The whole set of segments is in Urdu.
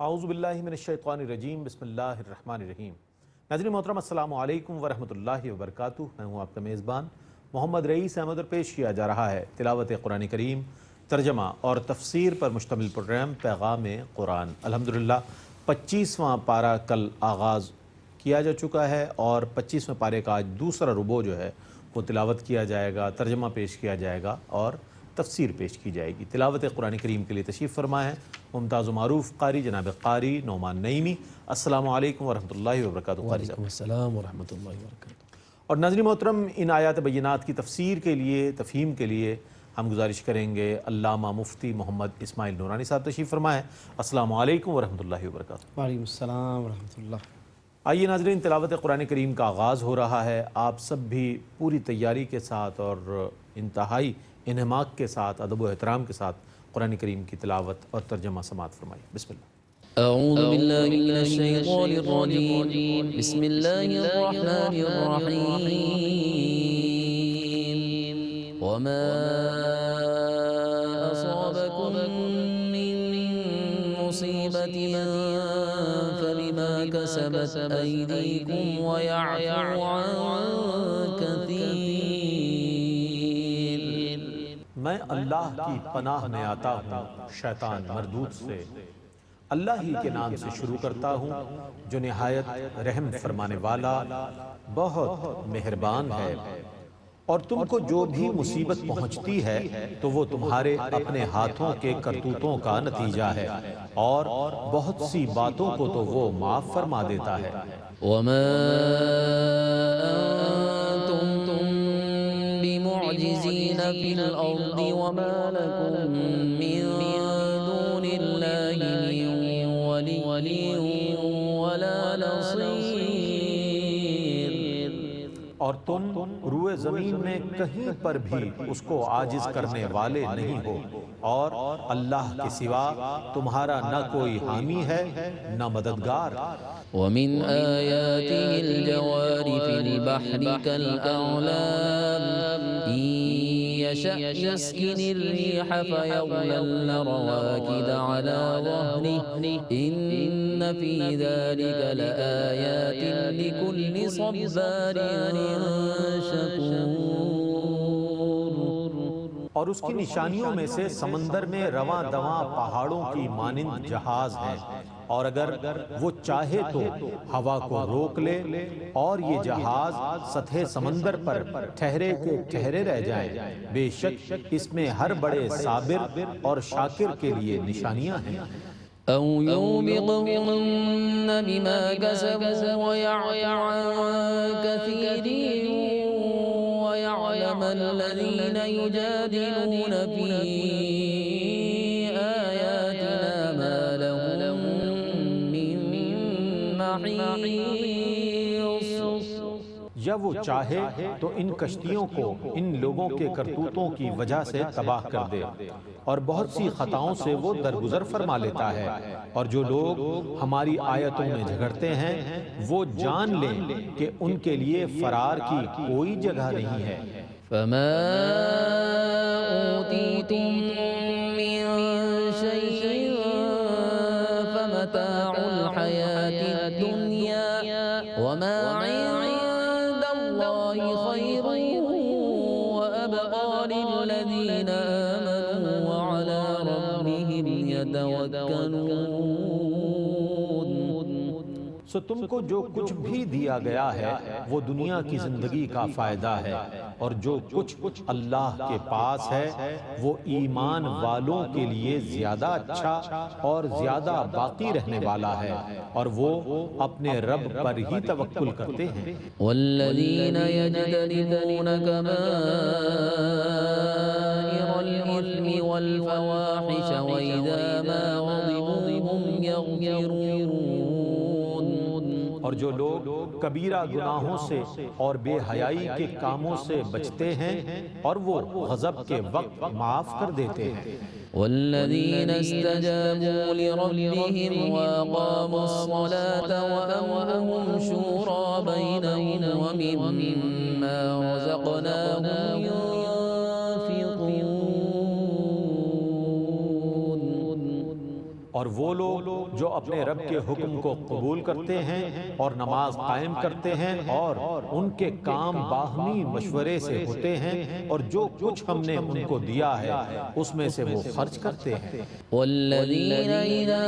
اعوذ باللہ من الشیطان الرجیم، بسم اللہ الرحمن الرحیم۔ ناظرین محترم، السلام علیکم ورحمۃ اللہ وبرکاتہ۔ میں ہوں آپ کا میزبان محمد رئیس احمد، اور پیش کیا جا رہا ہے تلاوت قرآن کریم، ترجمہ اور تفسیر پر مشتمل پروگرام پیغام قرآن۔ الحمدللہ 25واں پارہ کل آغاز کیا جا چکا ہے، اور 25ویں پارے کا آج دوسرا ربع جو ہے وہ تلاوت کیا جائے گا، ترجمہ پیش کیا جائے گا اور تفسیر پیش کی جائے گی۔ تلاوت قرآن کریم کے لیے تشریف فرما ہے ممتاز و معروف قاری جناب قاری نعمان نعیمی۔ السلام علیکم ورحمۃ اللہ وبرکاتہ۔ وعلیکم السلام ورحمۃ اللہ وبرکاتہ۔ اور ناظرین محترم، ان آیات بینات کی تفسیر کے لیے، تفہیم کے لیے ہم گزارش کریں گے علامہ مفتی محمد اسماعیل نورانی صاحب تشریف فرما ہے۔ السلام علیکم ورحمۃ اللہ وبرکاتہ۔ وعلیکم السلام ورحمۃ اللہ۔ آئیے ناظرین، تلاوت قرآن کریم کا آغاز ہو رہا ہے۔ آپ سب بھی پوری تیاری کے ساتھ اور انتہائی انہماک کے ساتھ، ادب و احترام کے ساتھ قرآن کریم کی تلاوت اور ترجمہ سماعت فرمائیے۔ بسم اللہ۔ اعوذ باللہ من الشیطان الرجیم، بسم اللہ الرحمن الرحیم۔ وما اصابکم من مصیبت فبما کسبت ایدیکم ویعفو عن کثیر۔ میں اللہ کی پناہ میں آتا ہوں شیطان مردود سے۔ اللہ ہی کے نام سے شروع کرتا ہوں جو نہایت رحم فرمانے والا، بہت مہربان ہے۔ اور تم کو جو بھی مصیبت پہنچتی ہے تو وہ تمہارے اپنے ہاتھوں کے کرتوتوں کا نتیجہ ہے، اور بہت سی باتوں کو تو وہ معاف فرما دیتا ہے۔ وما انتم بمعجزین فی الارض وما لکم من دون اللہ من ولی ولا نصیر۔ اور تم روئے زمین میں کہیں پر بھی اس کو عاجز کرنے والے نہیں ہو، اور اللہ کے سوا تمہارا نہ کوئی حامی ہے نہ مددگار۔ ومن آیاته الجوار في البحر كالأعلام إن يشأ يسكن الريح فيظللن رواكد على ظهره إن في ذلك لآيات لكل صبار شكور۔ اور اس کی نشانیوں میں سے سمندر میں رواں دواں پہاڑوں کی مانند جہاز ہیں، اور اگر وہ چاہے تو ہوا کو روک لے اور یہ جہاز سطح سمندر پر ٹھہرے کے ٹھہرے رہ جائیں۔ بے شک اس میں ہر بڑے صابر اور شاکر کے لیے نشانیاں ہیں۔ أو يوبقهن بما كسبوا ويعفو عن كثير ويعلم الذين يجادلون في آياتنا ما لهم من محيص۔ یا وہ چاہے تو ان کشتیوں کو ان لوگوں کے کرتوتوں کی وجہ سے تباہ کر دے، اور بہت سی خطاؤں سے وہ درگزر فرما لیتا ہے۔ اور جو لوگ ہماری آیتوں میں جھگڑتے ہیں وہ جان لیں کہ ان کے لیے فرار کی کوئی جگہ نہیں ہے۔ فما أوتيتم من شيء فمتاع الحياة الدنيا وما عند الله خير وأبقى للذين آمنوا وعلى ربهم يتوكلون۔ سو تم کو جو کچھ بھی دیا گیا ہے وہ دنیا کی زندگی کا فائدہ ہے، اور جو کچھ اللہ کے پاس ہے وہ ایمان والوں کے لیے زیادہ اچھا اور زیادہ باقی رہنے والا ہے، اور وہ اپنے رب پر ہی توکل کرتے ہیں۔ والذین یجتنبون کبائر الإثم والفواحش وإذا ما غضبوا هم يغفرون۔ اور جو لوگ کبیرہ گناہوں سے اور بے حیائی کے کاموں سے بچتے ہیں اور وہ غضب کے وقت معاف کر دیتے ہیں۔ والذین استجابوا لربهم وأقاموا الصلاة وأمرهم شورى بينهم ومما رزقناهم ينفقون۔ اور وہ لوگ جو اپنے رب کے حکم کو قبول کرتے ہیں اور نماز قائم کرتے ہیں اور ان کے کام باہمی مشورے سے ہوتے ہیں اور جو کچھ ہم نے ان کو دیا ہے اس میں سے وہ خرچ کرتے ہیں۔ والذین اذا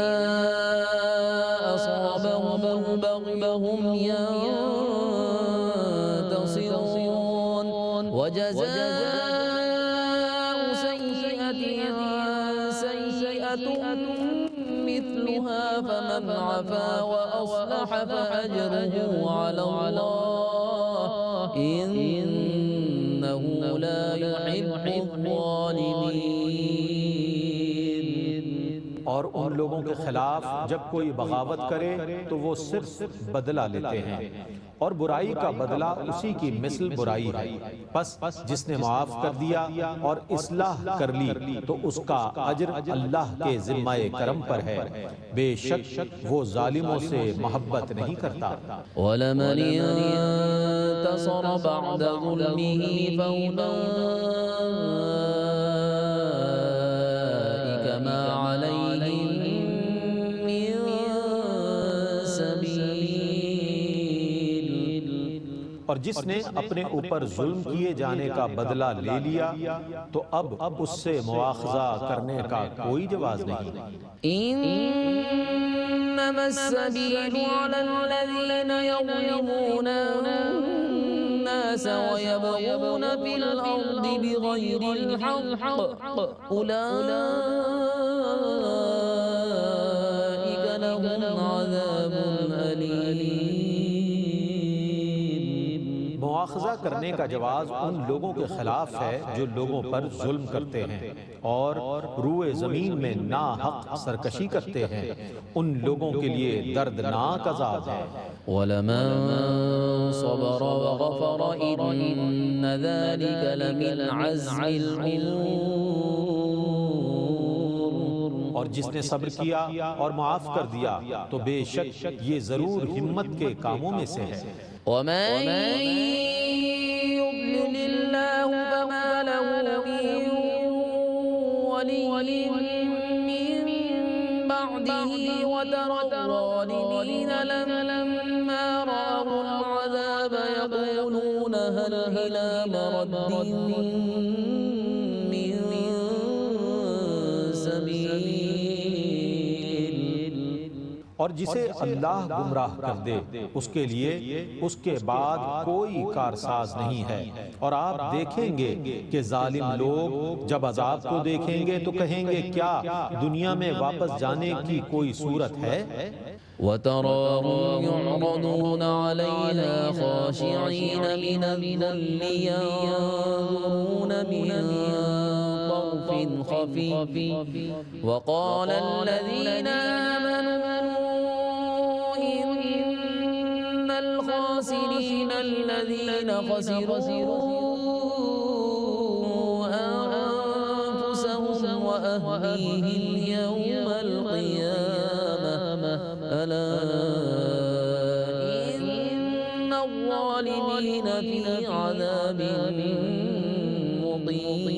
اصابهم البغی هم ينتصرون وجزاء سیئة سیئة مثلها فمن عفا وأصلح فأجره على الله إنه لا يحب الظالمين۔ اور ان لوگوں کے خلاف جب کوئی بغاوت کرے تو وہ صرف بدلہ لیتے ہیں اور برائی کا بدلہ اسی کی مثل برائی ہے، پس جس نے معاف کر دیا اور اصلاح کر لی تو اس کا اجر اللہ کے ذمہ کرم پر ہے، بے شک وہ ظالموں سے محبت نہیں کرتا۔ وَلَمَنِ انتصر بعد ظلمه فأولئك ما عليهم من سبيل۔ اور جس نے اپنے اوپر ظلم کیے جانے کا بدلہ لے لیا تو اب اس سے مواخذہ کرنے کا کوئی جواز نہیں۔ انما السبيل على الذين يظلمون الناس ويبغون في الارض بغير الحق اولئك لهم عذاب اليم۔ مواخذہ کرنے کا جواز ان لوگوں کے خلاف ہے جو لوگوں پر ظلم کرتے ہیں اور روئے زمین میں ناحق سرکشی کرتے ہیں، ان لوگوں کے لیے دردناک عذاب ہے۔ وَلَمَن صَبَرَ وَغَفَرَ إِنَّ ذَلِكَ لَمِنْ عَزْمِ الْأُمُورِ۔ اور جس نے صبر کیا اور معاف کر دیا تو بے شک یہ ضرور ہمت کے کاموں میں سے ہے۔ وَمَن يُضْلِلِ اللَّهُ فَمَا لَهُ مِن وَلِيٍّ مِّن بَعْدِهِ وَتَرَى الظَّالِمِينَ لَمَّا رَأَوُا الْعَذَابَ يَقُولُونَ هَلْ إِلَىٰ مَرَدٍّ مِّن سَبِيلٍ۔ اور جسے اللہ گمراہ کر دے اس کے لیے اس کے بعد کوئی کارساز نہیں ہے، اور آپ دیکھیں گے کہ ظالم لوگ جب عذاب کو دیکھیں گے تو کہیں گے کیا دنیا میں واپس جانے کی کوئی صورت ہے؟ وَتَرَاهُمْ يُعْرَضُونَ عَلَيْهَا خَاشِعِينَ مِنَ الذُّلِّ يَنظُرُونَ مِن طَرْفٍ خَفِيٍّ وَقَالَ الَّذِينَ آمَنُوا إِنَّ الْخَاسِرِينَ الَّذِينَ خَسِرُوا أَنفُسَهُمْ وَأَهْلِيهِمْ يَوْمَ الْقِيَامَةِ أَلَا إِنَّ الظَّالِمِينَ فِي عَذَابٍ مُقِيمٍ۔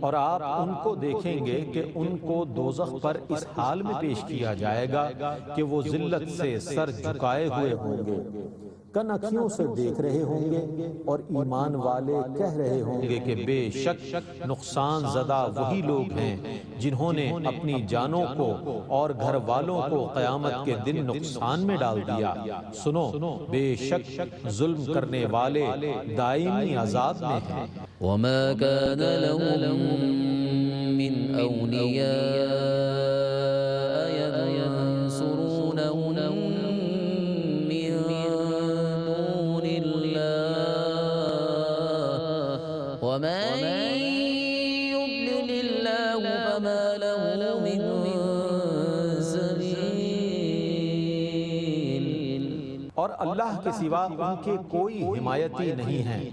اور آپ ان کو دیکھیں گے کہ ان کو دوزخ پر اس حال میں پیش کیا جائے گا کہ وہ ذلت سے سر جھکائے ہوئے ہوں گے، کن اکھیوں سے دیکھ رہے ہوں گے اور ایمان والے کہہ رہے ہوں گے کہ بے شک نقصان زدہ وہی لوگ ہیں جنہوں نے اپنی جانوں کو اور گھر والوں کو قیامت کے دن نقصان میں ڈال دیا۔ سنو بے شک ظلم کرنے والے دائمی عذاب میں ہیں۔ وَمَا كَانَ لَهُم مِّنْ أَوْلِيَاءَ يَنصُرُونَهُم مِّن دُونِ اللَّهِ وَمَن يُضْلِلِ اللَّهُ فَمَا لَهُ مِن سَبِيلٍ۔ اور اللہ کے سوا ان کے کوئی حمایتی نہیں ہیں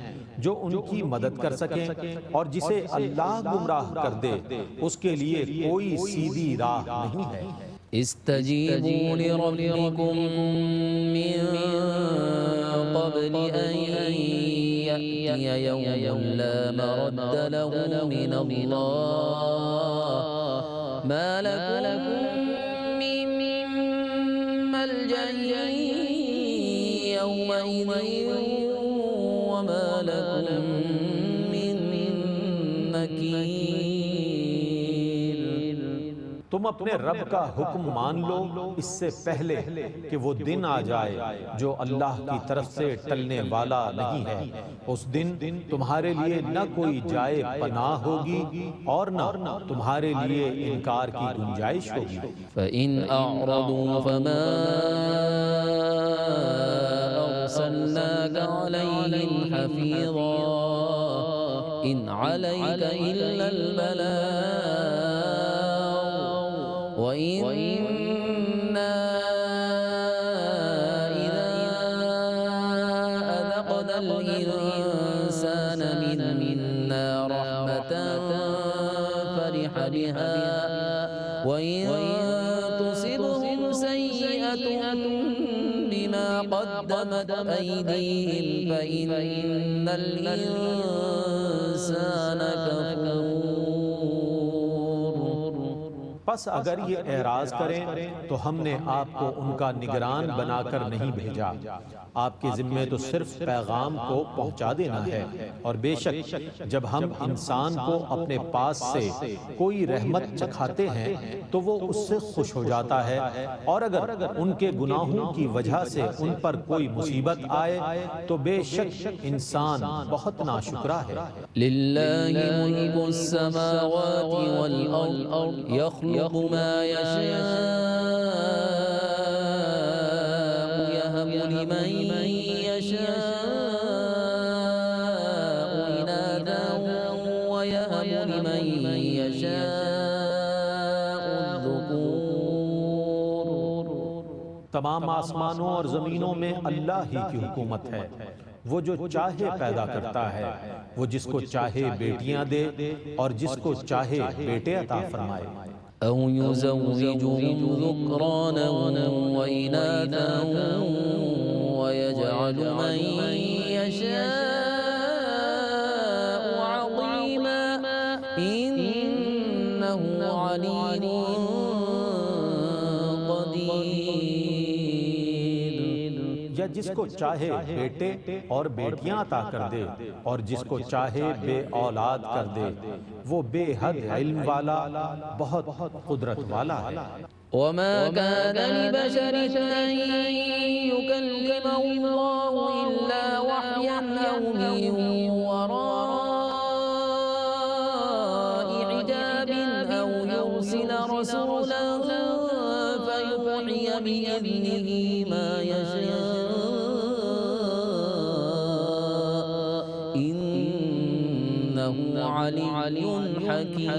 جو ان کی مدد کر سکیں، اور جسے اللہ گمراہ کر دے اس کے لیے کوئی سیدھی راہ نہیں ہے۔ استجیبوا لربکم من قبل ان یأتی یوم لا مرد له من اللہ ما لكم من ملجأ يومئذ وما لكم من نكير. تم اپنے رب کا حکم مان لو اس سے پہلے کہ وہ دن آ جائے جو اللہ کی طرف سے ٹلنے والا نہیں ہے. اس دن تمہارے لیے نہ کوئی جائے پناہ ہوگی اور نہ تمہارے لیے انکار کی گنجائش ہوگی. فإن أعرضوا فما أرسلناك عليهم حفيظا إن عليك إلا البلاغ وإنا إذا أذقنا الإنسان منا رحمة فرح بها وإن تصبهم سيئة بما قدمت أيديهم فإن الإنسان كفور. پس اگر یہ اعراض کریں تو ہم نے آپ کو ان کا نگران بنا کر نہیں بھیجا. آپ کے ذمے تو صرف پیغام کو پہنچا دینا ہے، اور بے شک جب ہم انسان کو اپنے پاس سے کوئی رحمت چکھاتے ہیں تو وہ اس سے خوش ہو جاتا ہے، اور اگر ان کے گناہوں کی وجہ سے ان پر کوئی مصیبت آئے تو بے شک انسان بہت ناشکرا ہے. للہ ملک السماوات والارض يخلق ما يشاء يهب لمن يشاء إناثا ويهب لمن يشاء الذكور. تمام آسمانوں اور زمینوں میں اللہ ہی کی حکومت ہے. وہ جو چاہے پیدا کرتا ہے، وہ جس کو چاہے بیٹیاں دے اور جس کو چاہے بیٹے عطا فرمائے. أو يزوجهم ذكرانا وإناثا ويجعل من يشاء عظيما إنه عليم قدير. یا جس کو چاہے بیٹے اور بیٹیاں عطا کر دے اور جس کو چاہے بے اولاد کر دے، وہ بے حد علم والا بہت قدرت والا ہے. وما كان لبشر أن يكلمه الله إلا وحيا أو من وراء حجاب أو يرسل رسولا فيوحي بإذنه ما يشاء إنه علي حكيم.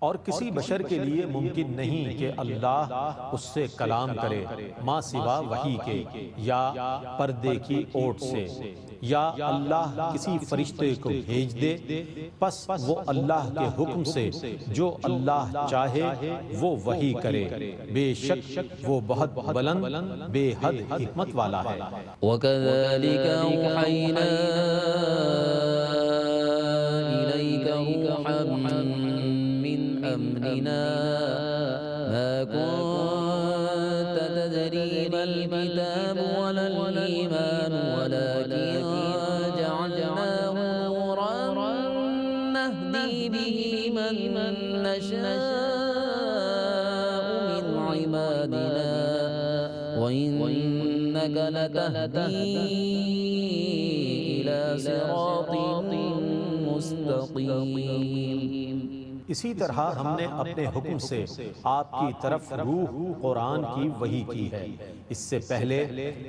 اور کسی بشر کے لیے ممکن نہیں کہ اللہ اس سے کلام کرے ما سوا وحی کے یا پردے کی اوٹ سے، یا اللہ کسی فرشتے کو بھیج دے، پس وہ اللہ کے حکم سے جو اللہ چاہے وہ وحی کرے. بے شک وہ بہت بلند بے حد حکمت والا ہے. وكذلك أوحينا إليك روحا من أمرنا ما كنت تدري ما الكتاب ولا الإيمان ولكن جعلناه نورا نهدي به من نشاء من عبادنا وإنك لتهدي إلى صراط مستقيم. اسی طرح ہم نے اپنے حکم سے آپ کی طرف روح قرآن کی وحی کی ہے. اس سے پہلے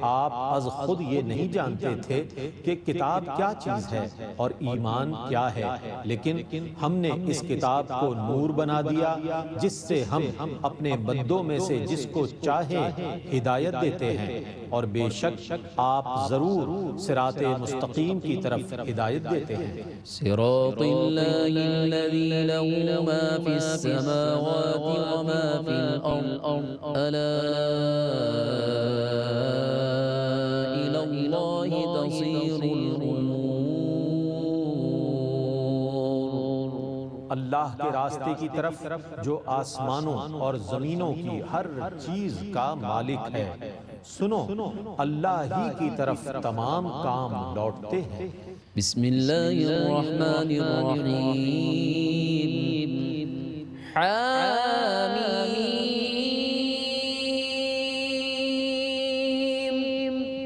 آپ از خود یہ نہیں جانتے تھے کہ کتاب کیا چیز ہے اور ایمان کیا ہے، لیکن ہم نے اس کتاب کو نور بنا دیا جس سے ہم اپنے بندوں میں سے جس کو چاہیں ہدایت دیتے ہیں، اور بے شک آپ ضرور صراط مستقیم کی طرف ہدایت دیتے ہیں. صراط اللہ الذی له ما في السماوات وما في الأرض ألا إلى الله تصير الأمور. اللہ کے راستے کی طرف جو آسمانوں اور زمینوں کی ہر چیز کا مالک ہے۔ سنو، اللہ ہی کی طرف تمام کام لوٹتے ہیں۔ بسم اللہ الرحمن الرحیم حامیم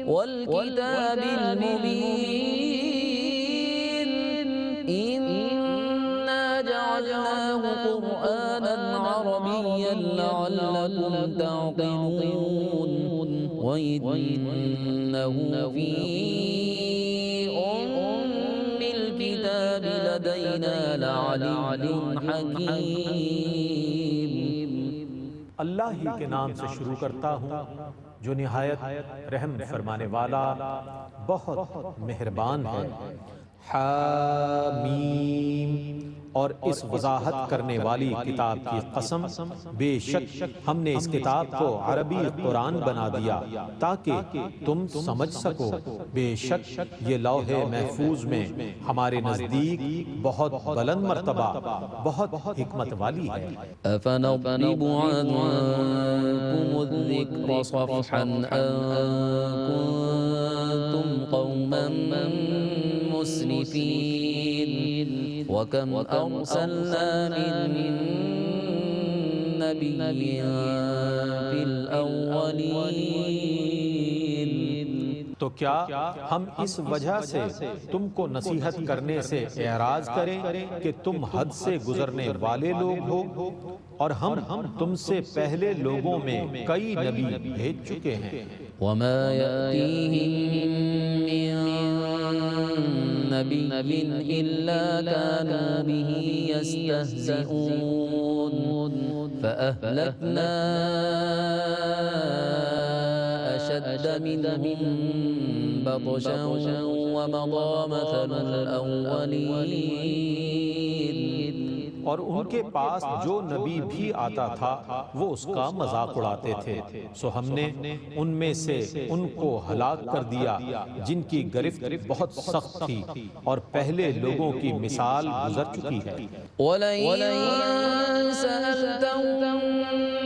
والکتاب المبین انا جعلناه قرآنا عربیا لعلکم تعقلون وإنه في الكتاب لدينا لعلي حكيم۔ اللہ ہی کے نام سے شروع کرتا ہوں جو نہایت رحم فرمانے والا بہت مہربان ہے۔ حامیم، اور اس وضاحت کرنے والی کتاب کی قسم، بے شک ہم نے اس کتاب کو عربی قرآن بنا دیا تاکہ تم سمجھ سکو۔ بے شک یہ لوح محفوظ میں ہمارے نزدیک بہت بلند مرتبہ، بہت حکمت والی ہے۔ أفنضرب عنكم الذكر صفحا أن كنتم قوما مسرفين وكم أرسلنا من نبي في الأولين۔ تو کیا ہم اس وجہ سے تم کو نصیحت کرنے سے اعراض کریں کہ تم حد سے گزرنے والے لوگ ہو؟ اور ہم تم سے پہلے لوگوں میں کئی نبی بھیج چکے ہیں۔ وما يأتيهم من نبي إلا كانوا به يستهزئون فأهلكنا أشد منهم بطشا ومضى مثل الأولين۔ اور ان کے پاس جو نبی بھی آتا تھا وہ اس کا مذاق اڑاتے تھے، سو ہم نے ان میں سے ان کو ہلاک کر دیا جن کی گرفت بہت سخت تھی، اور پہلے لوگوں کی مثال گزر چکی ہے۔ وَلَئِن سَأَلْتَهُم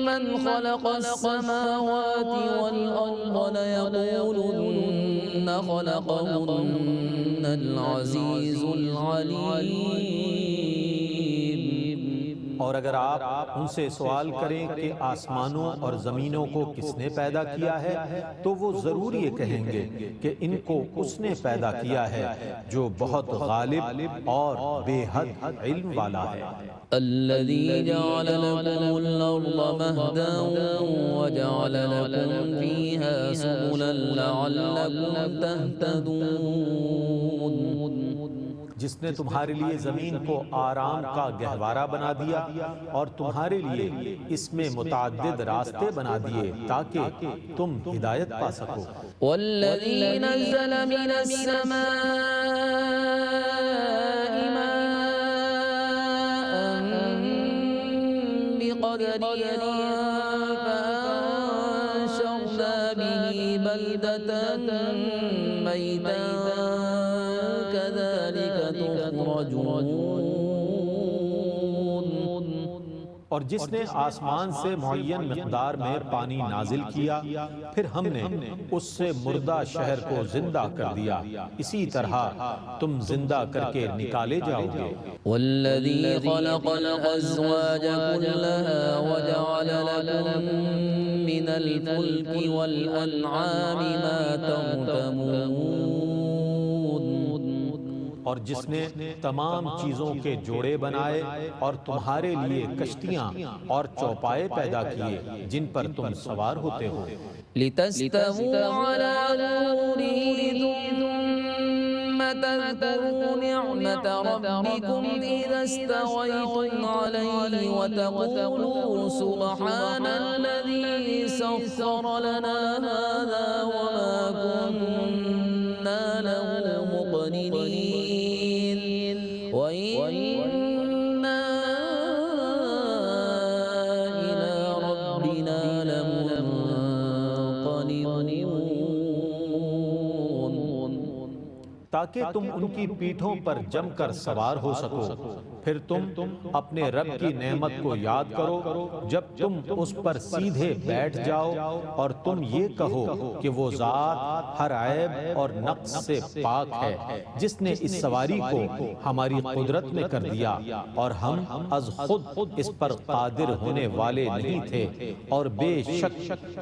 مَّنْ خَلَقَ السَّمَاوَاتِ وَالْأَرْضَ لَيَقُولُنَّ خَلَقَهُنَّ الْعَزِيزُ الْعَلِيمُ۔ اور اگر آپ ان سے سوال کریں کہ آسمانوں اور زمینوں کو کس نے پیدا کیا ہے تو وہ ضرور یہ کہیں گے کہ ان کو اس نے پیدا کیا ہے جو بہت غالب اور بے حد علم والا ہے۔ الذي جعل لكم الأرض مهدا وجعل لكم فيها سبلا لعلكم تهتدون۔ جس نے تمہارے لیے زمین کو آرام کا گہوارہ بنا دیا اور تمہارے لیے اس میں متعدد راستے بنا دیے تاکہ تم ہدایت پا سکو۔ والذی نزل من السماء ماء بقدر فأنشرنا به بلدة میتا اور جس نے آسمان سے معین مقدار میں پانی نازل کیا پھر ہم نے اس سے مردہ شہر کو زندہ کر دیا، اسی طرح تم زندہ کر کے نکالے جاؤ گے۔ والذی خلق الازواج كلها وجعل لكم من الفلك والانعام ما تركبون۔ اور جس نے تمام چیزوں کے جوڑے بنائے اور تمہارے لیے کشتیاں اور چوپائے پیدا کیے جن پر تم سوار ہوتے ہو۔ لتستووا على ظهوره ثم تذكروا نعمة ربكم إذا استويتم عليه وتقولوا سبحان الذي سخر لنا هذا وما كنا له مقرنين وإنا إلى ربنا لمنقلبون۔ تاکہ تم ان کی پیٹھوں پر جم کر سوار ہو سکو، پھر تم اپنے رب کی نعمت کو یاد کرو جب تم اس پر سیدھے بیٹھ جاؤ، اور تم یہ کہو کہ وہ ذات ہر عیب اور نقص سے پاک ہے جس نے اس سواری کو ہماری قدرت میں کر دیا، اور ہم از خود اس پر قادر ہونے والے نہیں تھے، اور بے شک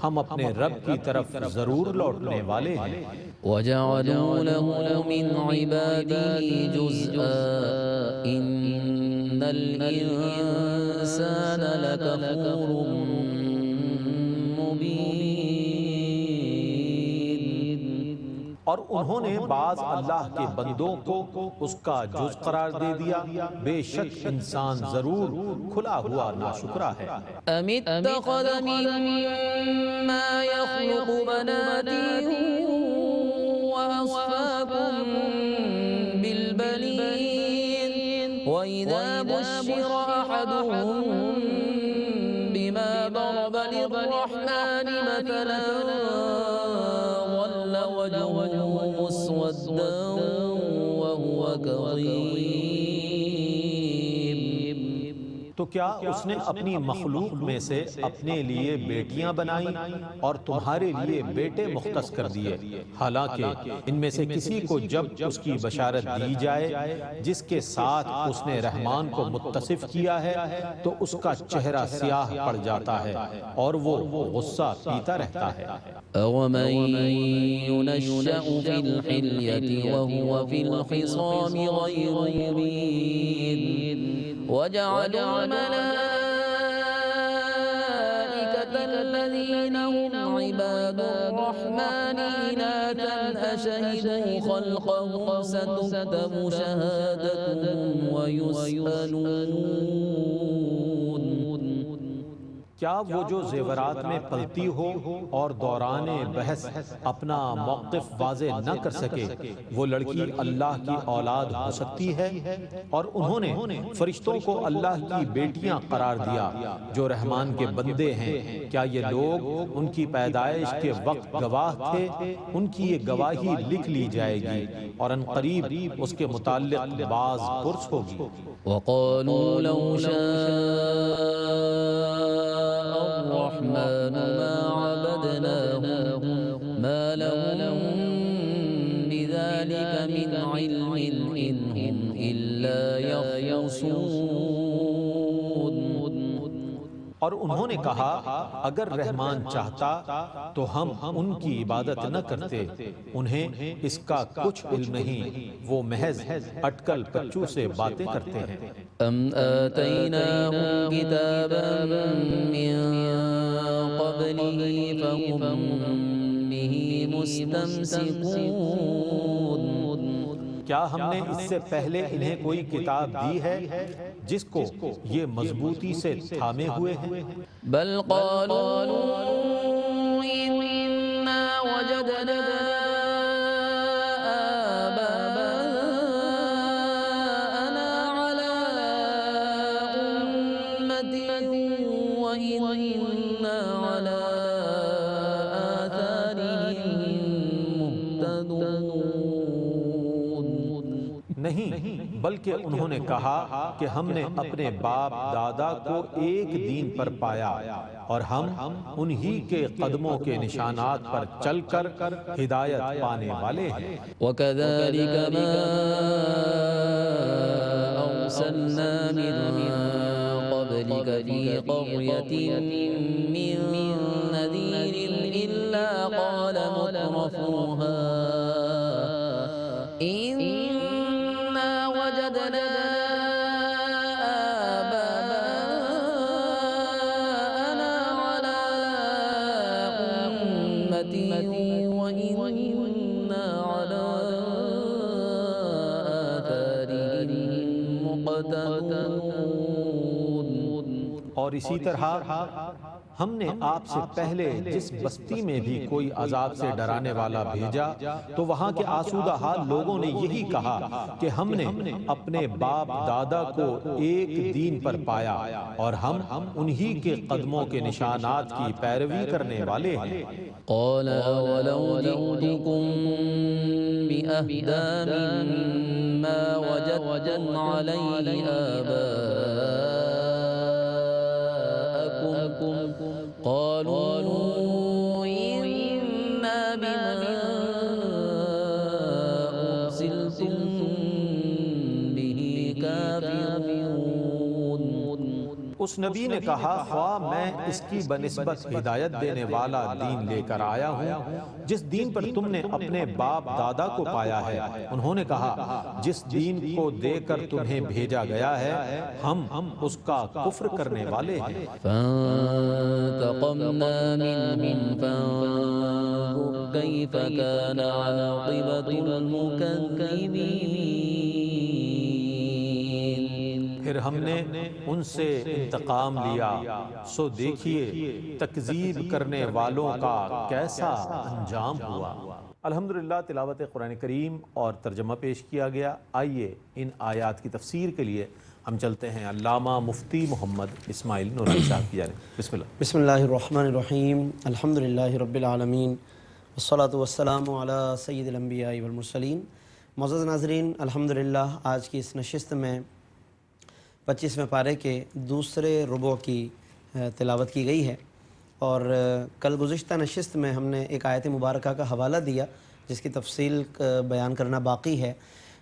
ہم اپنے رب کی طرف ضرور لوٹنے والے ہیں۔ وَجَعَلُوا لَهُ مِنْ عِبَادِهِ جُزْءًا إِنَّ الْإِنسَانَ لَكَفُورٌ مُبِينٌ۔ اور انہوں نے بعض اللہ کے بندوں کو اس کا جز قرار دے دیا، بے شک انسان ضرور کھلا ہوا ناشکرا ہے۔ أَمِ اتَّخَذَ مِمَّا يَخْلُقُ بَنَاتٍ وَأَصْفَاكُم بِالْبَنِينَ وَإِذَا بُشِّرَ أَحَدُهُم بِمَا ضَرَبَ لِلرَّحْمَنِ مَثَلًا ظَلَّ وَجْهُهُ مُسْوَدًّا وَهُوَ كَظِيمٌ۔ تو کیا اس نے اپنی مخلوق میں سے اپنے لیے بیٹیاں بنائیں اور تمہارے لیے بیٹے مختص کر دیے، حالانکہ ان میں سے کسی کو جب اس کی بشارت دی جائے جس کے ساتھ اس نے رحمان کو متصف کیا ہے تو اس کا چہرہ سیاہ پڑ جاتا ہے اور وہ غصہ پیتا رہتا ہے۔ أَوَمَن يُنَشَّأُ فِي الْحِلْيَةِ وَهُوَ فِي الْخِصَامِ غَيْرُ مُبِينٍ وَجَعَلُوا الْمَلَائِكَةَ الَّذِينَ هُمْ عِبَادُ الرَّحْمَنِ إِنَاثًا أَشَهِدُوا خَلْقَهُمْ سَتُكْتَبُ شَهَادَتُهُمْ وَيُسْأَلُونَ۔ کیا وہ جو زیورات میں پلتی ہو اور دوران بحث اپنا موقف واضح نہ کر سکے، وہ لڑکی اللہ کی اولاد ہو سکتی ہے؟ اور انہوں نے فرشتوں کو اللہ کی بیٹیاں قرار دیا جو رحمان کے بندے ہیں۔ کیا یہ لوگ ان کی پیدائش کے وقت گواہ تھے؟ ان کی یہ گواہی لکھ لی جائے گی اور ان قریب اس کے متعلق باز پرس ہوگی۔ وَقَالُوا لَوْ شَاءَ الرَّحْمَنُ مَا عَبَدْنَاهُمْ مَا لَهُم بِذَلِكَ مِنْ عِلْمٍ إِنْ هُمْ إِلَّا يَخْرُصُونَ۔ اور انہوں نے کہا اگر رحمان چاہتا تو ہم ان کی عبادت نہ کرتے، انہیں اس کا کچھ علم نہیں، وہ محض اٹکل پچو سے باتیں کرتے ہیں۔ أَمْ آتَيْنَاهُمْ كِتَابًا مِّن قَبْلِهِ فَهُمْ بِهِ مُسْتَمْسِكُونَ۔ کیا ہم نے اس سے پہلے انہیں کوئی کتاب دی ہے جس کو یہ مضبوطی سے تھامے ہوئے ہیں؟ بل قالوا إِنَّا وَجَدْنَا آبَاءَنَا عَلَىٰ أُمَّةٍ وَإِنَّا عَلَىٰ آثَارِهِم مُهْتَدُونَ۔ نہیں، بلکہ انہوں نے کہا کہ ہم نے اپنے باپ دادا کو ایک دین پر پایا اور ہم انہی کے قدموں کے نشانات پر چل کر ہدایت پانے والے ہیں۔ وَكَذَلِكَ مَا أَرْسَلْنَا مِن قَبْلِكَ فِي قَرْيَةٍ مِّن نَّذِيرٍ إِلَّا قَالَ مُتْرَفُوهَا إِنَّا وَجَدْنَا آبَاءَنَا عَلَىٰ أُمَّةٍ وَإِنَّا عَلَىٰ آثَارِهِم مُقْتَدُونَ۔ اور اسی طرح ہم نے آپ سے پہلے جس بستی میں بھی کوئی عذاب سے ڈرانے والا بھیجا تو وہاں کے آسودہ حال لوگوں نے یہی کہا کہ ہم نے اپنے باپ دادا کو ایک دین پر پایا اور ہم انہی کے قدموں کے نشانات کی پیروی کرنے والے ہیں۔ قال أولو جئتكم بأهدى مما وجدتم عليه آباءكم قالوا إنا بما أرسلتم به كافرون۔ اس نبی نے کہا خواہ میں اس کی بنسبت ہدایت دینے والا دین لے کر آیا ہوں جس دین پر تم نے اپنے باپ دادا کو پایا ہے۔ انہوں نے کہا جس دین کو دے کر تمہیں بھیجا گیا ہے ہم اس کا کفر کرنے والے ہیں۔ فانتقمنا منهم فانظر كيف كان عاقبة المكذبين۔ پھر ہم نے ان سے انتقام لیا سو دیکھیے تکذیب کرنے والوں کا کیسا انجام ہوا۔ الحمدللہ تلاوت قرآن کریم اور ترجمہ پیش کیا گیا۔ آئیے ان آیات کی تفسیر کے لیے ہم چلتے ہیں علامہ مفتی محمد اسماعیل نورانی صاحب کی جانب۔ بسم اللہ۔ بسم اللہ الرحمن الرحیم، الحمدللہ رب العالمین والصلاة والسلام علی سید الانبیاء والمرسلین۔ معزز ناظرین، الحمدللہ آج کی اس نشست میں 25ویں پارے کے دوسرے ربع کی تلاوت کی گئی ہے، اور کل گزشتہ نشست میں ہم نے ایک آیت مبارکہ کا حوالہ دیا جس کی تفصیل بیان کرنا باقی ہے۔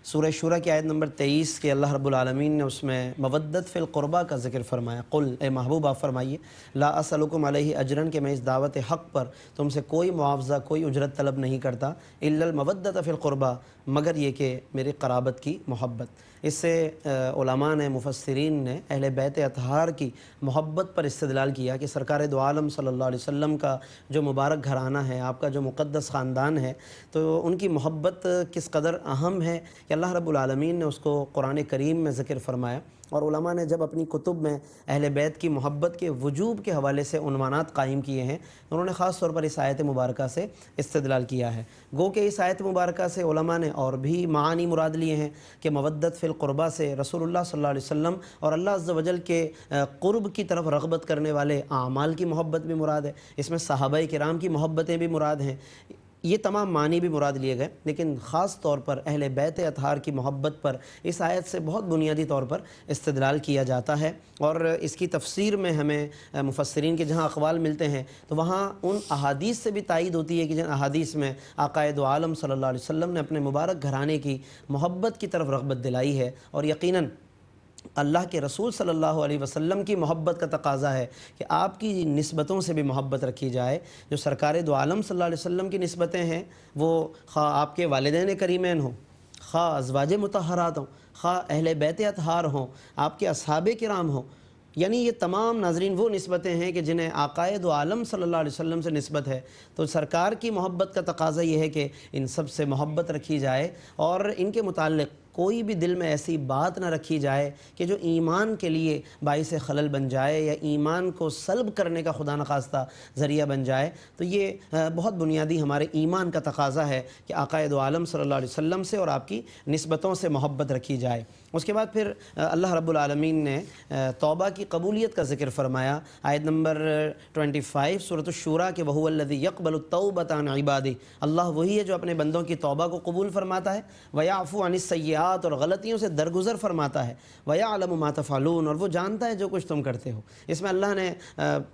سورہ شورى کی آیت نمبر 23 کے اللہ رب العالمین نے اس میں مودت فی القربہ کا ذکر فرمایا۔ قل، اے محبوب آپ فرمائیے، لا اسألکم علیہ اجرن، کہ میں اس دعوت حق پر تم سے کوئی معاوضہ کوئی اجرت طلب نہیں کرتا، الا المودت فی القربہ، مگر یہ کہ میری قرابت کی محبت۔ اس سے علماء نے، مفسرین نے اہل بیت اطہار کی محبت پر استدلال کیا کہ سرکار دو عالم صلی اللہ علیہ وسلم کا جو مبارک گھرانہ ہے، آپ کا جو مقدس خاندان ہے، تو ان کی محبت کس قدر اہم ہے کہ اللہ رب العالمین نے اس کو قرآن کریم میں ذکر فرمایا۔ اور علماء نے جب اپنی کتب میں اہل بیت کی محبت کے وجوب کے حوالے سے عنوانات قائم کیے ہیں، انہوں نے خاص طور پر اس آیت مبارکہ سے استدلال کیا ہے۔ گو کہ اس آیت مبارکہ سے علماء نے اور بھی معانی مراد لیے ہیں کہ مودت فی القربہ سے رسول اللہ صلی اللہ علیہ وسلم اور اللہ عز و جل کے قرب کی طرف رغبت کرنے والے اعمال کی محبت بھی مراد ہے، اس میں صحابہ کرام کی محبتیں بھی مراد ہیں، یہ تمام معنی بھی مراد لیے گئے، لیکن خاص طور پر اہل بیت اطہار کی محبت پر اس آیت سے بہت بنیادی طور پر استدلال کیا جاتا ہے۔ اور اس کی تفسیر میں ہمیں مفسرین کے جہاں اقوال ملتے ہیں تو وہاں ان احادیث سے بھی تائید ہوتی ہے کہ جن احادیث میں آقا دو عالم صلی اللہ علیہ وسلم نے اپنے مبارک گھرانے کی محبت کی طرف رغبت دلائی ہے، اور یقیناً اللہ کے رسول صلی اللہ علیہ وسلم کی محبت کا تقاضا ہے کہ آپ کی نسبتوں سے بھی محبت رکھی جائے۔ جو سرکار دو عالم صلی اللہ علیہ وسلم کی نسبتیں ہیں وہ خواہ آپ کے والدین کریمین ہوں، خواہ ازواج مطہرات ہوں، خواہ اہل بیت اطہار ہوں، آپ کے اصحاب کرام ہوں، یعنی یہ تمام ناظرین وہ نسبتیں ہیں کہ جنہیں آقا دو عالم صلی اللہ علیہ وسلم سے نسبت ہے، تو سرکار کی محبت کا تقاضا یہ ہے کہ ان سب سے محبت رکھی جائے اور ان کے متعلق کوئی بھی دل میں ایسی بات نہ رکھی جائے کہ جو ایمان کے لیے باعث خلل بن جائے یا ایمان کو سلب کرنے کا خدا نخواستہ ذریعہ بن جائے۔ تو یہ بہت بنیادی ہمارے ایمان کا تقاضا ہے کہ آقا دو عالم صلی اللہ علیہ وسلم سے اور آپ کی نسبتوں سے محبت رکھی جائے۔ اس کے بعد پھر اللہ رب العالمین نے توبہ کی قبولیت کا ذکر فرمایا۔ آیت نمبر 25 سورۃ الشورى کہ وَهُوَ الَّذِي يَقْبَلُ التَّوْبَةَ عَنْ عِبَادِهِ، اللہ وہی ہے جو اپنے بندوں کی توبہ کو قبول فرماتا ہے، وَيَعْفُو عَنِ السَّيِّئَاتِ، اور غلطیوں سے درگزر فرماتا ہے، وَيَعْلَمُ مَا تَفْعَلُونَ، اور وہ جانتا ہے جو کچھ تم کرتے ہو۔ اس میں اللہ نے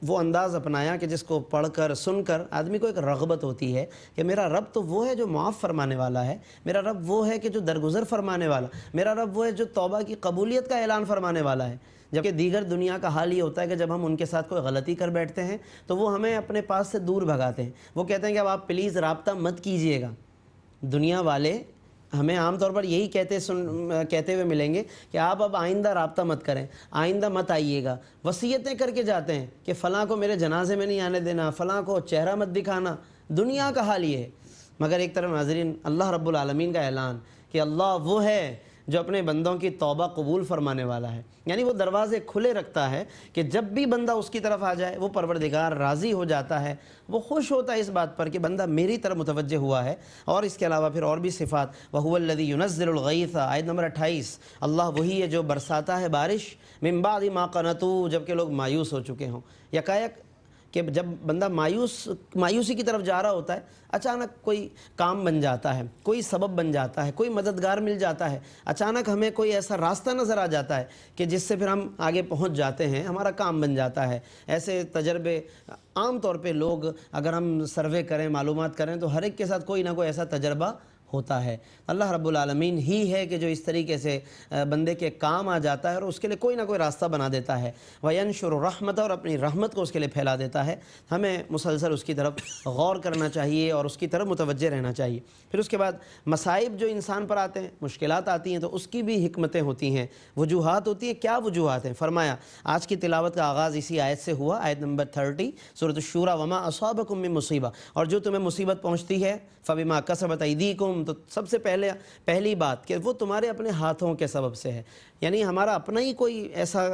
وہ انداز اپنایا کہ جس کو پڑھ کر سن کر آدمی کو ایک رغبت ہوتی ہے کہ میرا رب تو وہ ہے جو معاف فرمانے والا ہے، میرا رب وہ ہے کہ جو درگزر فرمانے والا، میرا رب وہ ہے جو توبہ کی قبولیت کا اعلان فرمانے والا ہے۔ جبکہ دیگر دنیا کا حال یہ ہوتا ہے کہ جب ہم ان کے ساتھ کوئی غلطی کر بیٹھتے ہیں تو وہ ہمیں اپنے پاس سے دور بھگاتے ہیں، وہ کہتے ہیں کہ اب آپ پلیز رابطہ مت کیجئے گا۔ دنیا والے ہمیں عام طور پر یہی کہتے ہوئے ملیں گے کہ آپ اب آئندہ رابطہ مت کریں، آئندہ مت آئیے گا، وصیتیں کر کے جاتے ہیں کہ فلاں کو میرے جنازے میں نہیں آنے دینا، فلاں کو چہرہ مت دکھانا۔ دنیا کا حال یہ ہے، مگر ایک طرف ناظرین اللہ رب العالمین کا اعلان کہ اللہ وہ ہے جو اپنے بندوں کی توبہ قبول فرمانے والا ہے، یعنی وہ دروازے کھلے رکھتا ہے کہ جب بھی بندہ اس کی طرف آ جائے وہ پروردگار راضی ہو جاتا ہے، وہ خوش ہوتا ہے اس بات پر کہ بندہ میری طرف متوجہ ہوا ہے۔ اور اس کے علاوہ پھر اور بھی صفات، وَهُوَ الَّذِي يُنَزِّلُ الْغَيْثَ، آیت نمبر 28، اللہ وہی ہے جو برساتا ہے بارش، مِن بَعْدِ مَا قَنَطُوا، جب کہ لوگ مایوس ہو چکے ہوں۔ یکایک کہ جب بندہ مایوسی کی طرف جا رہا ہوتا ہے، اچانک کوئی کام بن جاتا ہے، کوئی سبب بن جاتا ہے، کوئی مددگار مل جاتا ہے، اچانک ہمیں کوئی ایسا راستہ نظر آ جاتا ہے کہ جس سے پھر ہم آگے پہنچ جاتے ہیں، ہمارا کام بن جاتا ہے۔ ایسے تجربے عام طور پہ لوگ اگر ہم سروے کریں، معلومات کریں، تو ہر ایک کے ساتھ کوئی نہ کوئی ایسا تجربہ ہوتا ہے۔ اللہ رب العالمین ہی ہے کہ جو اس طریقے سے بندے کے کام آ جاتا ہے اور اس کے لیے کوئی نہ کوئی راستہ بنا دیتا ہے۔ وَيَنْشُرُ رحمت، اور اپنی رحمت کو اس کے لیے پھیلا دیتا ہے۔ ہمیں مسلسل اس کی طرف غور کرنا چاہیے اور اس کی طرف متوجہ رہنا چاہیے۔ پھر اس کے بعد مصائب جو انسان پر آتے ہیں، مشکلات آتی ہیں، تو اس کی بھی حکمتیں ہوتی ہیں، وجوہات ہوتی ہیں۔ کیا وجوہات ہیں؟ فرمایا آج کی تلاوت کا آغاز اسی آیت سے ہوا، آیت نمبر 30 سورۃ الشورى، وما اصابکم من مصیبہ، اور جو تمہیں مصیبت پہنچتی ہے فبما کسبت ایدیکم، تو سب سے پہلی بات کہ وہ تمہارے اپنے ہاتھوں کے سبب سے ہے۔ یعنی ہمارا اپنا ہی کوئی ایسا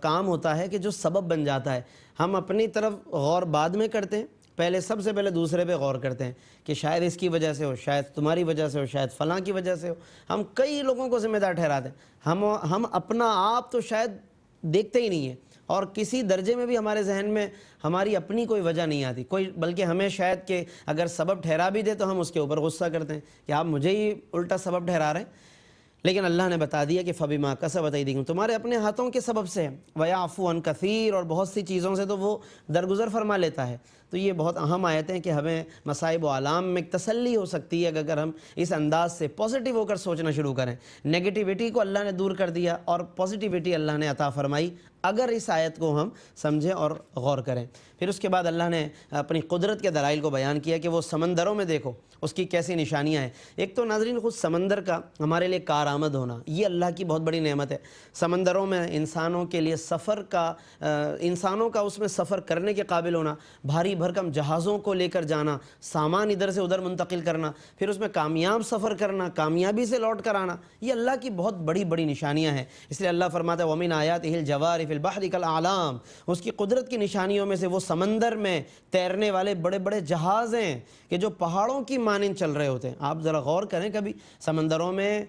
کام ہوتا ہے کہ جو سبب بن جاتا ہے، ہم اپنی طرف غور بعد میں کرتے ہیں، پہلے سب سے پہلے دوسرے پہ غور کرتے ہیں کہ شاید اس کی وجہ سے ہو، شاید تمہاری وجہ سے ہو، شاید فلاں کی وجہ سے ہو۔ ہم کئی لوگوں کو ذمہ دار ٹھہراتے ہیں، ہم اپنا آپ تو شاید دیکھتے ہی نہیں ہیں، اور کسی درجے میں بھی ہمارے ذہن میں ہماری اپنی کوئی وجہ نہیں آتی کوئی، بلکہ ہمیں شاید کہ اگر سبب ٹھہرا بھی دے تو ہم اس کے اوپر غصہ کرتے ہیں کہ آپ مجھے ہی الٹا سبب ٹھہرا رہے ہیں۔ لیکن اللہ نے بتا دیا کہ فَبِمَا كَسَبَتْ أَيْدِيكُمْ، تمہارے اپنے ہاتھوں کے سبب سے ہے۔ وَيَعْفُو عَنْ كَثِيرٌ، اور بہت سی چیزوں سے تو وہ درگزر فرما لیتا ہے۔ تو یہ بہت اہم آیت ہیں کہ ہمیں مصائب و آلام میں ایک تسلی ہو سکتی ہے کہ اگر ہم اس انداز سے پازیٹیو ہو کر سوچنا شروع کریں۔ نیگیٹیوٹی کو اللہ نے دور کر دیا اور پازیٹیوٹی اللہ نے عطا فرمائی، اگر اس آیت کو ہم سمجھیں اور غور کریں۔ پھر اس کے بعد اللہ نے اپنی قدرت کے دلائل کو بیان کیا کہ وہ سمندروں میں دیکھو اس کی کیسی نشانیاں ہیں۔ ایک تو ناظرین خود سمندر کا ہمارے لیے کارآمد ہونا، یہ اللہ کی بہت بڑی نعمت ہے۔ سمندروں میں انسانوں کے لیے انسانوں کا اس میں سفر کرنے کے قابل ہونا، بھاری بھرکم جہازوں کو لے کر جانا، سامان ادھر سے ادھر منتقل کرنا، پھر اس میں کامیاب سفر کرنا، کامیابی سے لوٹ کر آنا، یہ اللہ کی بہت بڑی بڑی نشانیاں ہیں۔ اس لیے اللہ فرماتا ہے وَمِنْ آیَاتِهِ الْجَوَارِ فِي الْبَحْرِ كَالْأَعْلَامِ، اس کی قدرت کی نشانیوں میں سے وہ سمندر میں تیرنے والے بڑے بڑے جہاز ہیں کہ جو پہاڑوں کی مانند چل رہے ہوتے ہیں۔ آپ ذرا غور کریں، کبھی سمندروں میں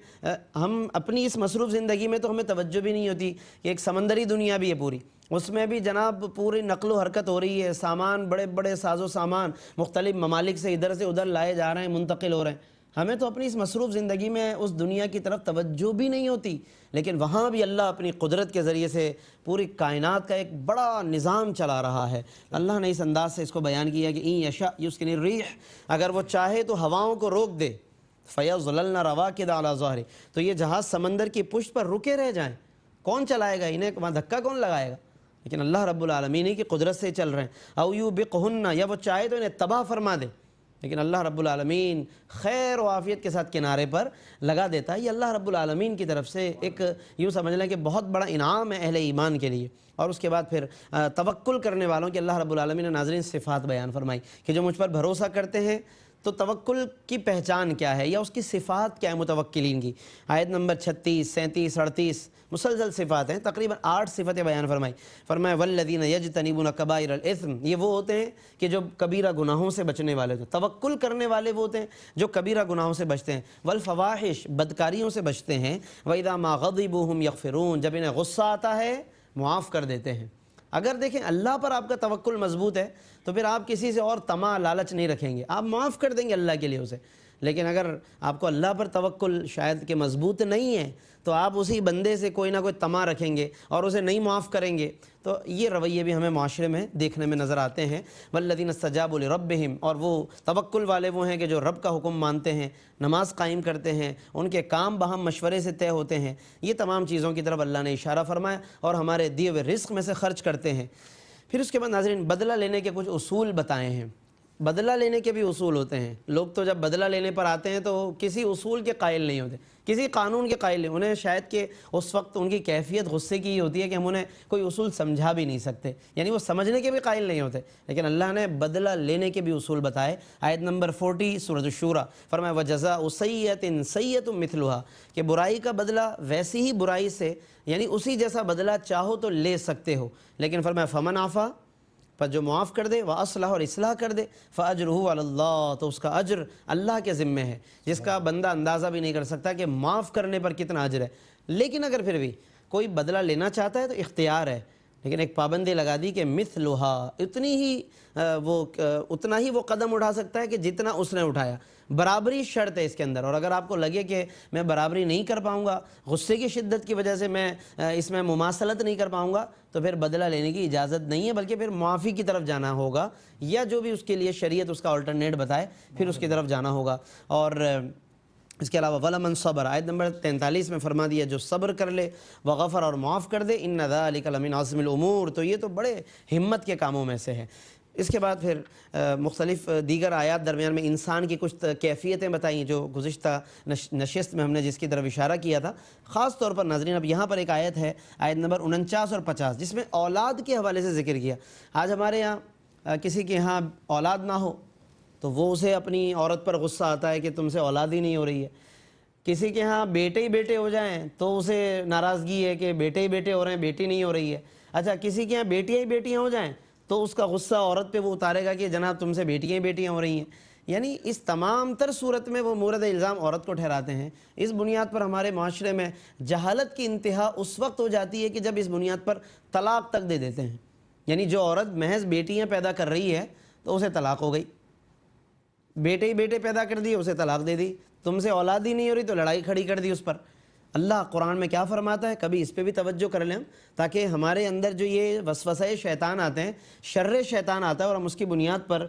ہم اپنی اس مصروف زندگی میں تو ہمیں توجہ بھی نہیں ہوتی کہ ایک سمندری دنیا بھی ہے پوری، اس میں بھی جناب پوری نقل و حرکت ہو رہی ہے، سامان بڑے بڑے ساز و سامان مختلف ممالک سے ادھر سے ادھر لائے جا رہے ہیں، منتقل ہو رہے ہیں۔ ہمیں تو اپنی اس مصروف زندگی میں اس دنیا کی طرف توجہ بھی نہیں ہوتی، لیکن وہاں بھی اللہ اپنی قدرت کے ذریعے سے پوری کائنات کا ایک بڑا نظام چلا رہا ہے۔ اللہ نے اس انداز سے اس کو بیان کیا کہ اِن یشاء یسکن الرِّیح، اگر وہ چاہے تو ہواؤں کو روک دے، فَیَظْلَلْنَ رَوَاکِدَ عَلیٰ ظَہْرِهِ، تو یہ جہاز سمندر کی پشت پر رکے رہ جائیں۔ کون چلائے گا انہیں؟ وہاں دھکا کون لگائے گا؟ لیکن اللہ رب العالمین کی قدرت سے چل رہے ہیں۔ او یوبقہن، یا وہ چاہے تو انہیں تباہ فرما دے، لیکن اللہ رب العالمین خیر و عافیت کے ساتھ کنارے پر لگا دیتا ہے۔ یہ اللہ رب العالمین کی طرف سے ایک یوں سمجھ لیں کہ بہت بڑا انعام ہے اہل ایمان کے لیے۔ اور اس کے بعد پھر توکل کرنے والوں کی اللہ رب العالمین نے ناظرین صفات بیان فرمائی کہ جو مجھ پر بھروسہ کرتے ہیں، تو توکل کی پہچان کیا ہے یا اس کی صفات کیا ہے متوکلین کی۔ آیت نمبر 36، 37، 38 مسلسل صفات ہیں، تقریباً 8 صفتیں بیان فرمائی۔ فرمایا والذین یجتنبون کبائر الاثم، یہ وہ ہوتے ہیں کہ جو کبیرہ گناہوں سے بچنے والے ہوتے ہیں۔ توکل کرنے والے وہ ہوتے ہیں جو کبیرہ گناہوں سے بچتے ہیں۔ والفواحش، بدکاریوں سے بچتے ہیں۔ وَإِذَا مَا غَضِبُوا هُمْ يَغْفِرُونَ، جب انہیں غصہ آتا ہے معاف کر دیتے ہیں۔ اگر دیکھیں اللہ پر آپ کا توکل مضبوط ہے تو پھر آپ کسی سے اور طمع لالچ نہیں رکھیں گے، آپ معاف کر دیں گے اللہ کے لیے اسے۔ لیکن اگر آپ کو اللہ پر توکل شاید کہ مضبوط نہیں ہے تو آپ اسی بندے سے کوئی نہ کوئی طمع رکھیں گے اور اسے نہیں معاف کریں گے، تو یہ رویے بھی ہمیں معاشرے میں دیکھنے میں نظر آتے ہیں۔ والذین استجابوا لربہم، اور وہ توکل والے وہ ہیں کہ جو رب کا حکم مانتے ہیں، نماز قائم کرتے ہیں، ان کے کام باہم مشورے سے طے ہوتے ہیں۔ یہ تمام چیزوں کی طرف اللہ نے اشارہ فرمایا اور ہمارے دیے ہوئے رزق میں سے خرچ کرتے ہیں۔ پھر اس کے بعد ناظرین بدلہ لینے کے کچھ اصول بتائے ہیں۔ بدلہ لینے کے بھی اصول ہوتے ہیں. لوگ تو جب بدلہ لینے پر آتے ہیں تو کسی اصول کے قائل نہیں ہوتے, کسی قانون کے قائل نہیں. انہیں شاید کہ اس وقت ان کی کیفیت غصے کی ہی ہوتی ہے کہ ہم انہیں کوئی اصول سمجھا بھی نہیں سکتے, یعنی وہ سمجھنے کے بھی قائل نہیں ہوتے. لیکن اللہ نے بدلہ لینے کے بھی اصول بتائے. آیت نمبر 40 سورۃ الشورى فرمایا وَجَزَاءُ سَیِّئَةٍ سَیِّئَةٌ مِثْلُهَا, کہ برائی کا بدلہ ویسی ہی برائی سے, یعنی اسی جیسا بدلہ چاہو تو لے سکتے ہو. لیکن فرمایا فَمَنْ عَفَا, پر جو معاف کر دے, وَأَصْلَحَ, اور اصلاح کر دے, فَأَجْرُهُ عَلَى اللَّهِ, تو اس کا اجر اللہ کے ذمے ہے, جس کا بندہ اندازہ بھی نہیں کر سکتا کہ معاف کرنے پر کتنا اجر ہے. لیکن اگر پھر بھی کوئی بدلہ لینا چاہتا ہے تو اختیار ہے, لیکن ایک پابندی لگا دی کہ مثلها, اتنا ہی وہ قدم اٹھا سکتا ہے کہ جتنا اس نے اٹھایا. برابری شرط ہے اس کے اندر, اور اگر آپ کو لگے کہ میں برابری نہیں کر پاؤں گا, غصے کی شدت کی وجہ سے میں اس میں مماثلت نہیں کر پاؤں گا, تو پھر بدلہ لینے کی اجازت نہیں ہے, بلکہ پھر معافی کی طرف جانا ہوگا, یا جو بھی اس کے لیے شریعت اس کا آلٹرنیٹ بتائے پھر اس کی طرف جانا ہوگا. اور اس کے علاوہ وَلَمَنْ صَبَرَ, آیت نمبر 43 میں فرما دیا جو صبر کر لے, وغفر, اور معاف کر دے, اِنَّ ذَلِكَ لَمِنْ عَزْمِ الْأُمُورِ, تو یہ تو بڑے ہمت کے کاموں میں سے ہے. اس کے بعد پھر مختلف دیگر آیات درمیان میں انسان کی کچھ کیفیتیں بتائیں جو گزشتہ نشست میں ہم نے جس کی طرف اشارہ کیا تھا. خاص طور پر ناظرین اب یہاں پر ایک آیت ہے, آیت نمبر 49 اور 50, جس میں اولاد کے حوالے سے ذکر کیا. آج ہمارے یہاں کسی کے یہاں اولاد نہ ہو تو وہ اسے اپنی عورت پر غصہ آتا ہے کہ تم سے اولاد ہی نہیں ہو رہی ہے. کسی کے ہاں بیٹے ہی بیٹے ہو جائیں تو اسے ناراضگی ہے کہ بیٹے ہی بیٹے ہو رہے ہیں, بیٹی نہیں ہو رہی ہے. اچھا, کسی کے یہاں بیٹیاں ہی بیٹیاں ہو جائیں تو اس کا غصہ عورت پہ وہ اتارے گا کہ جناب تم سے بیٹیاں ہی بیٹیاں ہو رہی ہیں. یعنی اس تمام تر صورت میں وہ مورد الزام عورت کو ٹھہراتے ہیں. اس بنیاد پر ہمارے معاشرے میں جہالت کی انتہا اس وقت ہو جاتی ہے کہ جب اس بنیاد پر طلاق تک دے دیتے ہیں. یعنی جو عورت محض بیٹیاں پیدا کر رہی ہے تو اسے طلاق ہو گئی, بیٹے ہی بیٹے پیدا کر دیے اسے طلاق دے دی, تم سے اولاد ہی نہیں ہو رہی تو لڑائی کھڑی کر دی اس پر. اللہ قرآن میں کیا فرماتا ہے, کبھی اس پہ بھی توجہ کر لیں تاکہ ہمارے اندر جو یہ وسوسے شیطان آتے ہیں, شر شیطان آتا ہے اور ہم اس کی بنیاد پر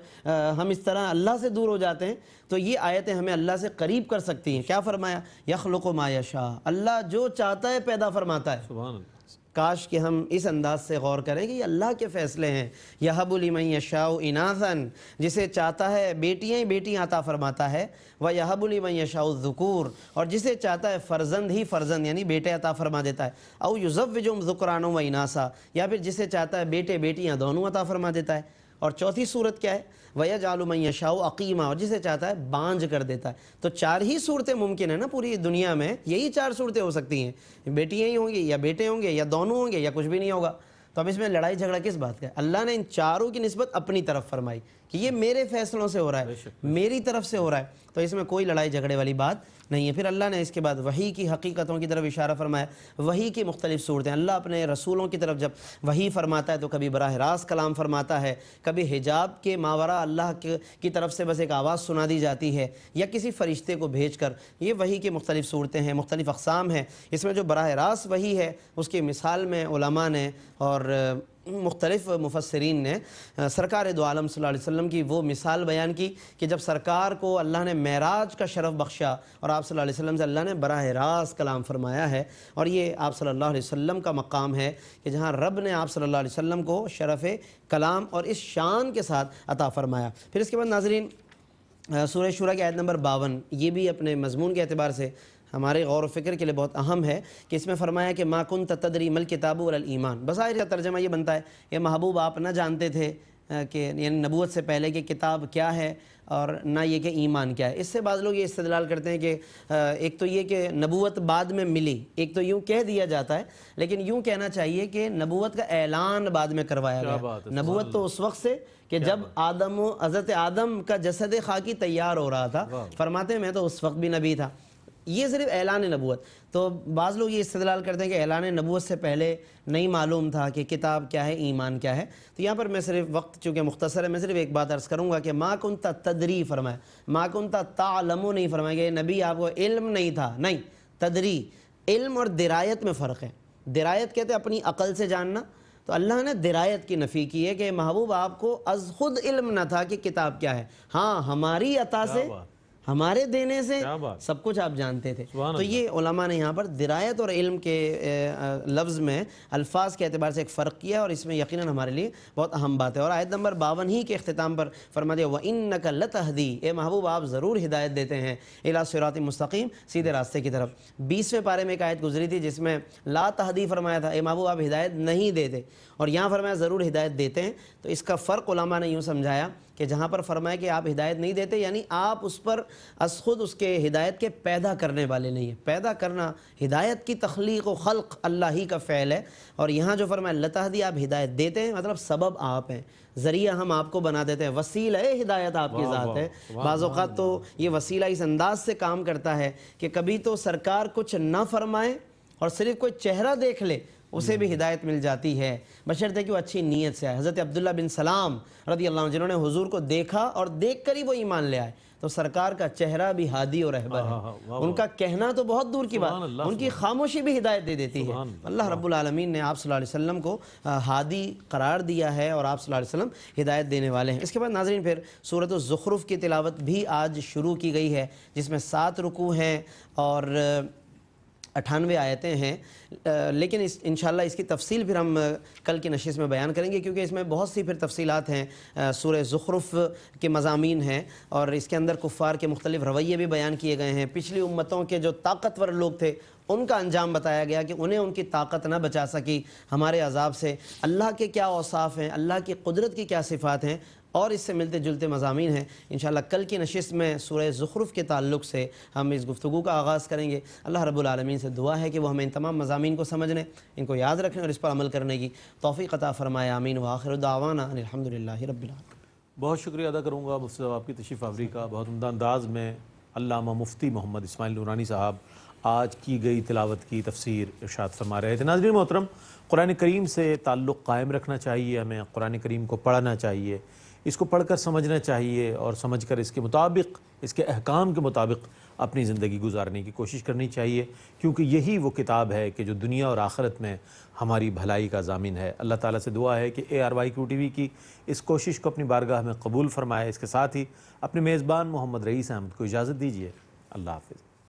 ہم اس طرح اللہ سے دور ہو جاتے ہیں, تو یہ آیتیں ہمیں اللہ سے قریب کر سکتی ہیں. کیا فرمایا, یخلق ما یشاء, اللہ جو چاہتا ہے پیدا فرماتا ہے. سبحان اللہ. کاش کہ ہم اس انداز سے غور کریں کہ یہ اللہ کے فیصلے ہیں. یہب لمن یشاء اناثا, جسے چاہتا ہے بیٹیاں ہی بیٹیاں عطا فرماتا ہے. ویہب لمن یشاء الذکور, اور جسے چاہتا ہے فرزند ہی فرزند یعنی بیٹے عطا فرما دیتا ہے. او یزوجہم ذکرانا و اناثا, یا پھر جسے چاہتا ہے بیٹے بیٹیاں دونوں عطا فرما دیتا ہے. اور چوتھی صورت کیا ہے, وَيَجْعَلُ مَن يَشَاءُ عَقِيمًا, اور جسے چاہتا ہے بانجھ کر دیتا ہے. تو 4 ہی صورتیں ممکن ہیں نا پوری دنیا میں, یہی 4 صورتیں ہو سکتی ہیں, بیٹیاں ہی ہوں گی یا بیٹے ہوں گے یا دونوں ہوں گے یا کچھ بھی نہیں ہوگا. تو اب اس میں لڑائی جھگڑا کس بات کا ہے؟ اللہ نے ان چاروں کی نسبت اپنی طرف فرمائی کہ یہ میرے فیصلوں سے ہو رہا ہے, میری طرف سے ہو رہا ہے, تو اس میں کوئی لڑائی جھگڑے والی بات نہیں ہے. پھر اللہ نے اس کے بعد وحی کی حقیقتوں کی طرف اشارہ فرمایا. وحی کی مختلف صورتیں, اللہ اپنے رسولوں کی طرف جب وحی فرماتا ہے تو کبھی براہ راست کلام فرماتا ہے, کبھی حجاب کے ماورا اللہ کی طرف سے بس ایک آواز سنا دی جاتی ہے, یا کسی فرشتے کو بھیج کر. یہ وحی کی مختلف صورتیں ہیں, مختلف اقسام ہیں. اس میں جو براہ راست وحی ہے اس کی مثال میں علماء نے اور مختلف مفسرین نے سرکار دو عالم صلی اللہ علیہ وسلم کی وہ مثال بیان کی کہ جب سرکار کو اللہ نے معراج کا شرف بخشا اور آپ صلی اللہ علیہ وسلم سے اللہ نے براہ راست کلام فرمایا ہے. اور یہ آپ صلی اللہ علیہ وسلم کا مقام ہے کہ جہاں رب نے آپ صلی اللہ علیہ وسلم کو شرف کلام اور اس شان کے ساتھ عطا فرمایا. پھر اس کے بعد ناظرین سورہ شورى کی آیت نمبر 52, یہ بھی اپنے مضمون کے اعتبار سے ہمارے غور و فکر کے لیے بہت اہم ہے کہ اس میں فرمایا کہ ما کنت تدری مل کتاب ولا الایمان. بظاہر ترجمہ یہ بنتا ہے کہ محبوب آپ نہ جانتے تھے کہ یعنی نبوت سے پہلے کہ کتاب کیا ہے اور نہ یہ کہ ایمان کیا ہے. اس سے بعض لوگ یہ استدلال کرتے ہیں کہ ایک تو یہ کہ نبوت بعد میں ملی, ایک تو یوں کہہ دیا جاتا ہے, لیکن یوں کہنا چاہیے کہ نبوت کا اعلان بعد میں کروایا گیا. نبوت تو اس وقت سے کہ جب حضرت آدم کا جسد خاکی تیار ہو رہا تھا, فرماتے ہیں میں تو اس وقت بھی نبی تھا. یہ صرف اعلان نبوت. تو بعض لوگ یہ استدلال کرتے ہیں کہ اعلان نبوت سے پہلے نہیں معلوم تھا کہ کتاب کیا ہے, ایمان کیا ہے. تو یہاں پر میں صرف وقت چونکہ مختصر ہے, میں صرف ایک بات عرض کروں گا کہ ما کنت تدری فرمایا, ما کنت تعلم نہیں فرمایا کہ نبی آپ کو علم نہیں تھا, نہیں. تدری, علم اور درایت میں فرق ہے. درایت کہتے ہیں اپنی عقل سے جاننا, تو اللہ نے درایت کی نفی کی ہے کہ محبوب آپ کو از خود علم نہ تھا کہ کتاب کیا ہے. ہاں ہماری عطا سے, ہمارے دینے سے کیا بات، سب کچھ آپ جانتے تھے۔ سبحان تو اللہ۔ یہ علماء نے یہاں پر درایت اور علم کے لفظ میں الفاظ کے اعتبار سے ایک فرق کیا، اور اس میں یقیناً ہمارے لیے بہت اہم بات ہے۔ اور آیت نمبر 52 ہی کے اختتام پر فرما دیا وَإِنَّكَ لَتَهْدِي، اے محبوب آپ ضرور ہدایت دیتے ہیں اِلَىٰ صِرَاطٍ مستقیم، سیدھے راستے کی طرف۔ 20ویں پارے میں ایک آیت گزری تھی جس میں لا تہدی فرمایا تھا، اے محبوب آپ ہدایت نہیں دیتے، اور یہاں فرمایا ضرور ہدایت دیتے ہیں۔ تو اس کا فرق علماء نے یوں سمجھایا کہ جہاں پر فرمایا کہ آپ ہدایت نہیں دیتے، یعنی آپ اس پر از خود اس کے ہدایت کے پیدا کرنے والے نہیں ہیں۔ پیدا کرنا، ہدایت کی تخلیق و خلق اللہ ہی کا فعل ہے، اور یہاں جو فرمایا لتہدی آپ ہدایت دیتے ہیں، مطلب سبب آپ ہیں، ذریعہ ہم آپ کو بنا دیتے ہیں، وسیلہ ہدایت آپ کی ذات ہے۔ بعض اوقات تو یہ وسیلہ اس انداز سے کام کرتا ہے کہ کبھی تو سرکار کچھ نہ فرمائے اور صرف کوئی چہرہ دیکھ لے اسے بھی ہدایت مل جاتی ہے، بشرطے کہ وہ اچھی نیت سے آئے۔ حضرت عبداللہ بن سلام رضی اللہ عنہ جنہوں نے حضور کو دیکھا اور دیکھ کر ہی وہ ایمان لے آئے، تو سرکار کا چہرہ بھی ہادی اور رہبر ہے، ان کا کہنا تو بہت دور کی بات، ان کی خاموشی بھی ہدایت دے دیتی ہے۔ اللہ رب العالمین نے آپ صلی اللہ علیہ وسلم کو ہادی قرار دیا ہے، اور آپ صلی اللہ علیہ وسلم ہدایت دینے والے ہیں۔ اس کے بعد ناظرین پھر سورۃ الزخرف کی تلاوت بھی آج شروع کی گئی ہے، جس میں 7 رکوع ہیں اور 98 آیتیں ہیں، لیکن انشاءاللہ اس کی تفصیل پھر ہم کل کی نشست میں بیان کریں گے، کیونکہ اس میں بہت سی پھر تفصیلات ہیں۔ سورہ زخرف کے مضامین ہیں، اور اس کے اندر کفار کے مختلف رویے بھی بیان کیے گئے ہیں۔ پچھلی امتوں کے جو طاقتور لوگ تھے ان کا انجام بتایا گیا کہ انہیں ان کی طاقت نہ بچا سکی ہمارے عذاب سے، اللہ کے کیا اوصاف ہیں، اللہ کی قدرت کی کیا صفات ہیں، اور اس سے ملتے جلتے مضامین ہیں۔ انشاءاللہ کل کی نشست میں سورہ زخرف کے تعلق سے ہم اس گفتگو کا آغاز کریں گے۔ اللہ رب العالمین سے دعا ہے کہ وہ ہمیں ان تمام مضامین کو سمجھنے، ان کو یاد رکھنے اور اس پر عمل کرنے کی توفیق عطا فرمائے، آمین۔ وآخر دعوانا ان الحمدللہ رب العالمین۔ بہت شکریہ ادا کروں گا مفتی صاحب آپ کی تشریف آوری کا۔ بہت عمدہ انداز میں علامہ مفتی محمد اسماعیل نورانی صاحب آج کی گئی تلاوت کی تفسیر ارشاد فرما رہے تھے۔ ناظرین محترم، قرآن کریم سے تعلق قائم رکھنا چاہیے، ہمیں قرآن کریم کو پڑھنا چاہیے، اس کو پڑھ کر سمجھنا چاہیے، اور سمجھ کر اس کے مطابق، اس کے احکام کے مطابق اپنی زندگی گزارنے کی کوشش کرنی چاہیے، کیونکہ یہی وہ کتاب ہے کہ جو دنیا اور آخرت میں ہماری بھلائی کا ضامن ہے۔ اللہ تعالیٰ سے دعا ہے کہ ARYQ TV کی اس کوشش کو اپنی بارگاہ میں قبول فرمائے۔ اس کے ساتھ ہی اپنے میزبان محمد رئیس احمد کو اجازت دیجیے۔ اللہ حافظ۔